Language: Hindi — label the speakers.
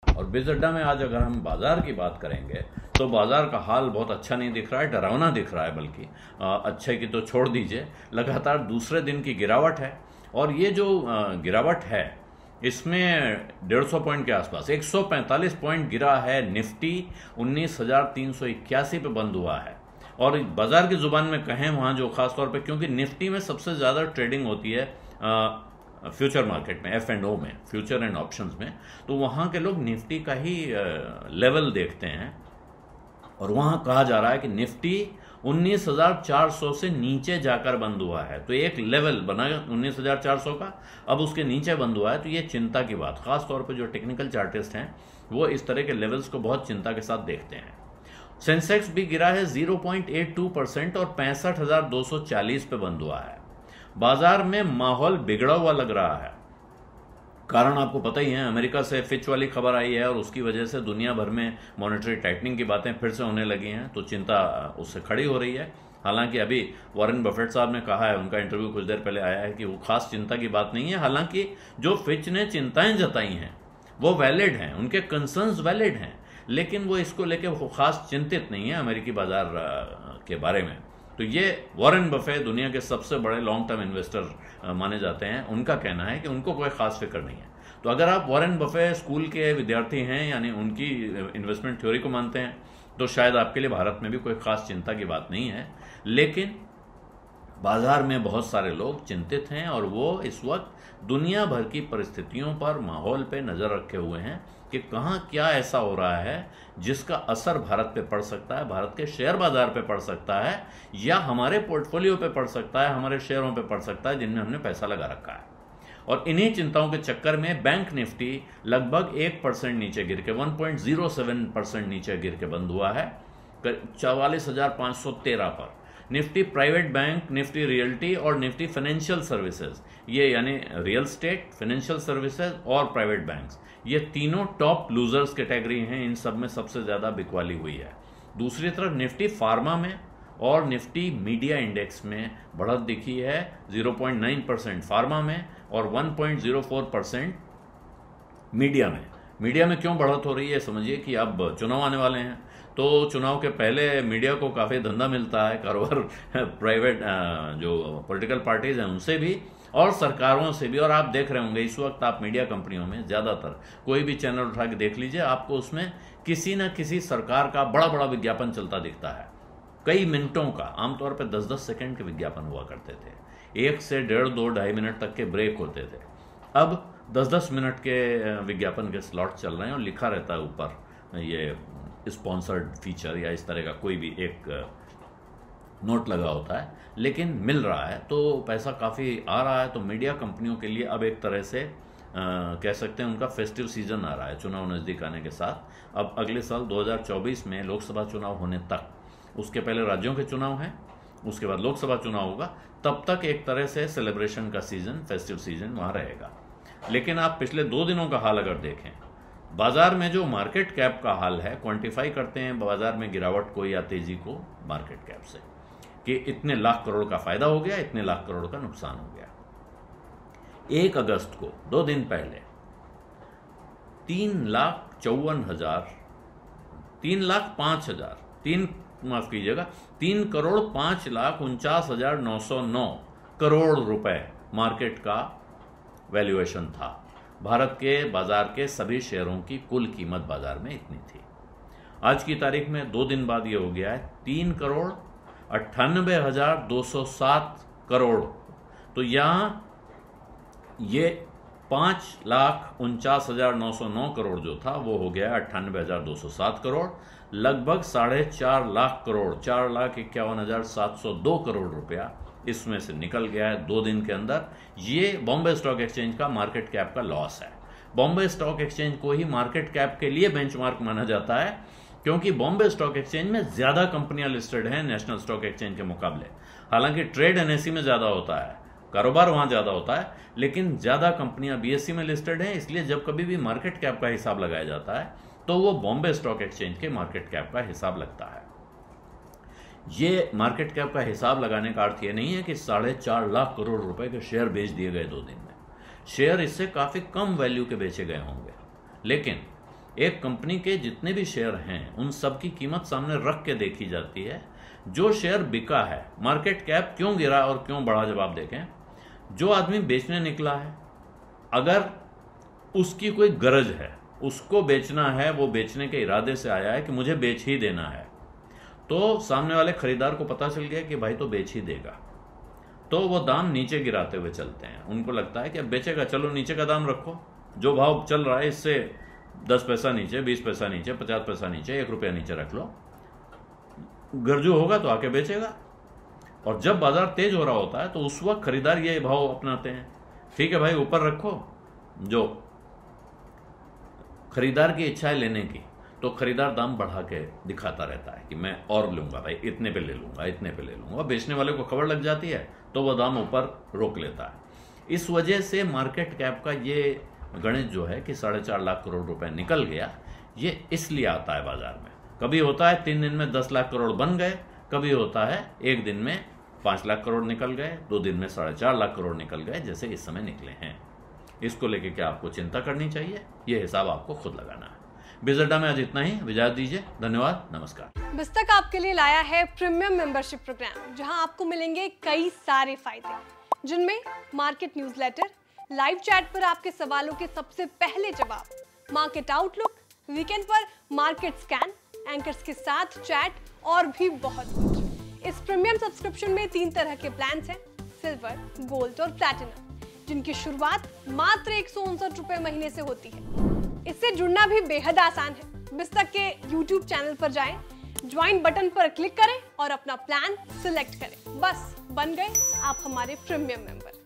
Speaker 1: और बिज अड्डा में आज अगर हम बाजार की बात करेंगे तो बाजार का हाल बहुत अच्छा नहीं दिख रहा है, डरावना दिख रहा है। बल्कि अच्छे की तो छोड़ दीजिए, लगातार दूसरे दिन की गिरावट है। और ये जो गिरावट है इसमें 150 पॉइंट के आसपास 145 पॉइंट गिरा है। निफ्टी 19,381 पे बंद हुआ है। और बाजार की जुबान में कहें वहां जो खासतौर पे, क्योंकि निफ्टी में सबसे ज़्यादा ट्रेडिंग होती है फ्यूचर मार्केट में, F&O में, फ्यूचर एंड ऑप्शंस में, तो वहाँ के लोग निफ्टी का ही लेवल देखते हैं। और वहाँ कहा जा रहा है कि निफ्टी 19,400 से नीचे जाकर बंद हुआ है। तो एक लेवल बना 19,400 का, अब उसके नीचे बंद हुआ है। तो ये चिंता की बात, खास तौर पे जो टेक्निकल चार्टिस्ट हैं वो इस तरह के लेवल्स को बहुत चिंता के साथ देखते हैं। सेंसेक्स भी गिरा है 0.82% और 65,240 पे बंद हुआ है। बाजार में माहौल बिगड़ा हुआ लग रहा है। कारण आपको पता ही है, अमेरिका से फिच वाली खबर आई है और उसकी वजह से दुनिया भर में मॉनेटरी टाइटनिंग की बातें फिर से होने लगी हैं, तो चिंता उससे खड़ी हो रही है। हालांकि अभी वॉरेन बफेट साहब ने कहा है, उनका इंटरव्यू कुछ देर पहले आया है, कि वो खास चिंता की बात नहीं है। हालांकि जो फिच ने चिंताएं जताई हैं वो वैलिड हैं, उनके कंसर्न्स वैलिड हैं, लेकिन वो इसको लेके वो खास चिंतित नहीं है अमेरिकी बाजार के बारे में। तो ये वॉरेन बफे दुनिया के सबसे बड़े लॉन्ग टर्म इन्वेस्टर माने जाते हैं, उनका कहना है कि उनको कोई खास फिक्र नहीं है। तो अगर आप वॉरेन बफे स्कूल के विद्यार्थी हैं, यानी उनकी इन्वेस्टमेंट थ्योरी को मानते हैं, तो शायद आपके लिए भारत में भी कोई खास चिंता की बात नहीं है। लेकिन बाजार में बहुत सारे लोग चिंतित हैं और वो इस वक्त दुनिया भर की परिस्थितियों पर, माहौल पे नज़र रखे हुए हैं कि कहाँ क्या ऐसा हो रहा है जिसका असर भारत पे पड़ सकता है, भारत के शेयर बाजार पे पड़ सकता है, या हमारे पोर्टफोलियो पे पड़ सकता है, हमारे शेयरों पे पड़ सकता है जिनमें हमने पैसा लगा रखा है। और इन्हीं चिंताओं के चक्कर में बैंक निफ्टी लगभग 1% नीचे गिर के 1.07% नीचे गिर के बंद हुआ है 44,513 पर। Nifty private bank, Nifty realty और निफ्टी फाइनेंशियल सर्विसेज, ये यानी रियल स्टेट, फाइनेंशियल सर्विसेज और प्राइवेट बैंक्स, ये तीनों टॉप लूजर्स कैटेगरी हैं। इन सब में सबसे ज़्यादा बिकवाली हुई है। दूसरी तरफ निफ्टी फार्मा में और निफ्टी मीडिया इंडेक्स में बढ़त दिखी है 0.9% फार्मा में और 1.04% मीडिया में। मीडिया में क्यों बढ़त हो रही है, समझिए कि अब चुनाव आने वाले हैं, तो चुनाव के पहले मीडिया को काफ़ी धंधा मिलता है, कारोबार प्राइवेट जो पॉलिटिकल पार्टीज हैं उनसे भी और सरकारों से भी। और आप देख रहे होंगे इस वक्त, आप मीडिया कंपनियों में ज़्यादातर कोई भी चैनल उठा के देख लीजिए, आपको उसमें किसी न किसी सरकार का बड़ा बड़ा विज्ञापन चलता दिखता है। कई मिनटों का, आमतौर पर 10-10 सेकंड के विज्ञापन हुआ करते थे, 1 से 1.5, 2, 2.5 मिनट तक के ब्रेक होते थे। अब 10-10 मिनट के विज्ञापन के स्लॉट चल रहे हैं और लिखा रहता है ऊपर ये स्पॉन्सर्ड फीचर या इस तरह का कोई भी एक नोट लगा होता है, लेकिन मिल रहा है तो पैसा काफ़ी आ रहा है। तो मीडिया कंपनियों के लिए अब एक तरह से कह सकते हैं उनका फेस्टिव सीजन आ रहा है चुनाव नज़दीक आने के साथ। अब अगले साल 2024 में लोकसभा चुनाव होने तक, उसके पहले राज्यों के चुनाव हैं, उसके बाद लोकसभा चुनाव होगा, तब तक एक तरह से सेलिब्रेशन का सीजन, फेस्टिव सीजन वहाँ रहेगा। लेकिन आप पिछले 2 दिनों का हाल अगर देखें, बाजार में जो मार्केट कैप का हाल है, क्वांटिफाई करते हैं बाजार में गिरावट को या तेजी को मार्केट कैप से, कि इतने लाख करोड़ का फायदा हो गया, इतने लाख करोड़ का नुकसान हो गया। 1 अगस्त को 2 दिन पहले 3,05,000 करोड़ रुपए मार्केट का वैल्यूएशन था। भारत के बाजार के सभी शेयरों की कुल कीमत बाजार में इतनी थी। आज की तारीख में 2 दिन बाद ये हो गया है 3,98,207 करोड़। तो यहाँ ये 5,49,909 करोड़ जो था वो हो गया 98,207 करोड़, लगभग 4.5 लाख करोड़, 4,51,702 करोड़ रुपया इसमें से निकल गया है 2 दिन के अंदर। ये बॉम्बे स्टॉक एक्सचेंज का मार्केट कैप का लॉस है। बॉम्बे स्टॉक एक्सचेंज को ही मार्केट कैप के लिए बेंचमार्क माना जाता है, क्योंकि बॉम्बे स्टॉक एक्सचेंज में ज़्यादा कंपनियां लिस्टेड हैं नेशनल स्टॉक एक्सचेंज के मुकाबले। हालांकि ट्रेड एनएसई में ज़्यादा होता है, कारोबार वहाँ ज़्यादा होता है, लेकिन ज़्यादा कंपनियां बीएसई में लिस्टेड हैं, इसलिए जब कभी भी मार्केट कैप का हिसाब लगाया जाता है तो वो बॉम्बे स्टॉक एक्सचेंज के मार्केट कैप का हिसाब लगता है। ये मार्केट कैप का हिसाब लगाने का अर्थ ये नहीं है कि 4.5 लाख करोड़ रुपए के शेयर बेच दिए गए 2 दिन में। शेयर इससे काफ़ी कम वैल्यू के बेचे गए होंगे, लेकिन एक कंपनी के जितने भी शेयर हैं उन सब की कीमत सामने रख के देखी जाती है। जो शेयर बिका है, मार्केट कैप क्यों गिरा और क्यों बढ़ा, जब आप देखें, जो आदमी बेचने निकला है, अगर उसकी कोई गरज है, उसको बेचना है, वो बेचने के इरादे से आया है कि मुझे बेच ही देना है, तो सामने वाले खरीदार को पता चल गया कि भाई तो बेच ही देगा, तो वो दाम नीचे गिराते हुए चलते हैं। उनको लगता है कि अब बेचेगा, चलो नीचे का दाम रखो, जो भाव चल रहा है इससे 10 पैसा नीचे, 20 पैसा नीचे, 50 पैसा नीचे, 1 रुपया नीचे रख लो, गरजू होगा तो आके बेचेगा। और जब बाजार तेज हो रहा होता है तो उस वक्त खरीदार ये भाव अपनाते हैं, ठीक है भाई ऊपर रखो। जो खरीदार की इच्छा है लेने की, तो खरीदार दाम बढ़ा के दिखाता रहता है कि मैं और लूंगा भाई, इतने पे ले लूंगा, इतने पे ले लूंगा। बेचने वाले को खबर लग जाती है तो वह दाम ऊपर रोक लेता है। इस वजह से मार्केट कैप का ये गणित जो है कि 4.5 लाख करोड़ रुपए निकल गया, ये इसलिए आता है बाजार में। कभी होता है 3 दिन में 10 लाख करोड़ बन गए, कभी होता है 1 दिन में 5 लाख करोड़ निकल गए, 2 दिन में 4.5 लाख करोड़ निकल गए, जैसे इस समय निकले हैं। इसको लेके क्या आपको चिंता करनी चाहिए, ये हिसाब आपको खुद लगाना है। बिजअड्डा में आज इतना ही, इजाजत दीजिए, धन्यवाद, नमस्कार।
Speaker 2: बिस्तक आपके लिए लाया है प्रीमियम मेंबरशिप प्रोग्राम, जहां आपको मिलेंगे कई सारे फायदे, जिनमें मार्केट न्यूज़लेटर, लाइव चैट पर आपके सवालों के सबसे पहले जवाब, मार्केट आउटलुक, वीकेंड पर मार्केट स्कैन, एंकर्स के साथ चैट और भी बहुत कुछ। इस प्रीमियम सब्सक्रिप्शन में 3 तरह के प्लान्स हैं, सिल्वर, गोल्ड और प्लैटिनम, जिनकी शुरुआत मात्र 159 रुपए महीने से होती है। इससे जुड़ना भी बेहद आसान है। बिस्तक के YouTube चैनल पर जाएं, ज्वाइन बटन पर क्लिक करें और अपना प्लान सिलेक्ट करें। बस बन गए आप हमारे प्रीमियम मेंबर।